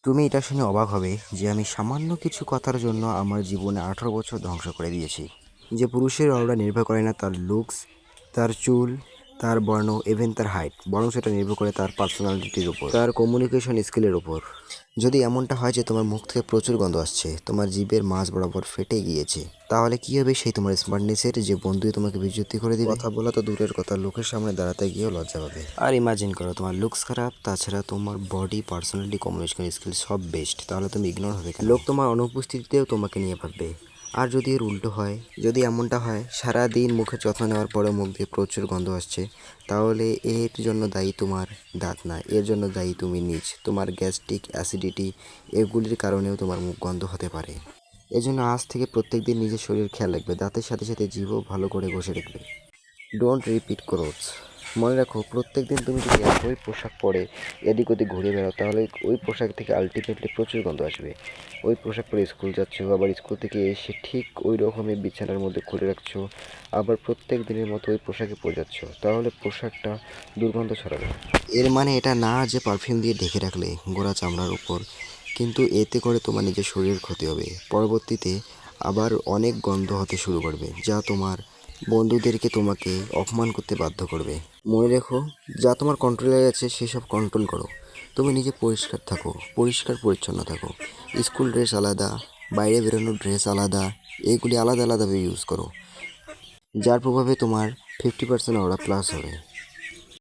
তুমি এটা শুনে অবাক হবে যে আমি সামান্য কিছু কথার জন্য আমার জীবনে 18 বছর ধ্বংস করে দিয়েছি। যে পুরুষের অরোরা নির্ভর করে না তার লুকস, তার চুল, তার বর্ণ, ইভেন তার হাইট, বরং সেটা নির্ভর করে তার পার্সোনালিটির উপর, তার কমিউনিকেশন স্কিলের উপর। যদি এমনটা হয় যে তোমার মুখ থেকে প্রচুর গন্ধ আসছে, তোমার জিভের মাঝ বরাবর ফেটে গিয়েছে, তাহলে কি হবে? সেই তোমার স্মার্টনেসের যে বন্ধুই তোমাকে বিচ্যুতি করে দিবে। কথা বলা তো দূরের কথা, লোকের সামনে দাঁড়াতে গিয়েও লজ্জা পাবে। আর ইমাজিন করো তোমার লুকস খারাপ, তাছাড়া তোমার বডি, পার্সোনালিটি, কমিউনিকেশন স্কিল সব বেস্ট, তাহলে তুমি ইগনোর হবে কেন? লোক তোমার অনুপস্থিতিতেও তোমাকে নিয়ে ভাববে। আর যদি এর উল্টো হয়, যদি এমনটা হয় সারাদিন মুখে যত্ন নেওয়ার পরেও মুখ দিয়ে প্রচুর গন্ধ আসছে, তাহলে এর জন্য দায়ী তোমার দাঁত না, এর জন্য দায়ী তুমি নিজ। তোমার গ্যাস্ট্রিক, অ্যাসিডিটি এগুলির কারণেও তোমার মুখ গন্ধ হতে পারে। এজন্য আজ থেকে প্রত্যেক দিন নিজের শরীর খেয়াল রাখবে, দাঁতের সাথে সাথে জিভও ভালো করে ঘষে রাখবে। Don't repeat clothes. মনে রাখো, প্রত্যেক দিন তুমি যদি একই পোশাক পরে এদিক ওদিক ঘুরে বেড়াও, তাহলে ওই পোশাক থেকে আলটিমেটলি প্রচুর গন্ধ আসবে। ওই পোশাক পরে স্কুল যাচ্ছ, আবার স্কুল থেকে এসে ঠিক ওই রকমই বিছানার মধ্যে খুলে রাখছো, আবার প্রত্যেক দিনের মতো ওই পোশাকে পরে যাচ্ছ, তাহলে পোশাকটা দুর্গন্ধ ছড়াবে। এর মানে এটা না যে পারফিউম দিয়ে ঢেকে রাখলে গোড়া চামড়ার উপর, কিন্তু এতে করে তোমার নিজের শরীরের ক্ষতি হবে। পরবর্তীতে আবার অনেক গন্ধ হতে শুরু করবে, যা তোমার বন্ধুদেরকে তোমাকে অপমান করতে বাধ্য করবে। মনে রেখো, যা তোমার কন্ট্রোলে আছে সেসব কন্ট্রোল করো। তুমি নিজে পরিষ্কার থাকো, পরিষ্কার পরিচ্ছন্ন থাকো। স্কুল ড্রেস আলাদা, বাইরে বেরোনোর ড্রেস আলাদা, এগুলি আলাদা আলাদাভাবে ইউজ করো, যার প্রভাবে তোমার 50% ওরা প্লাস হবে।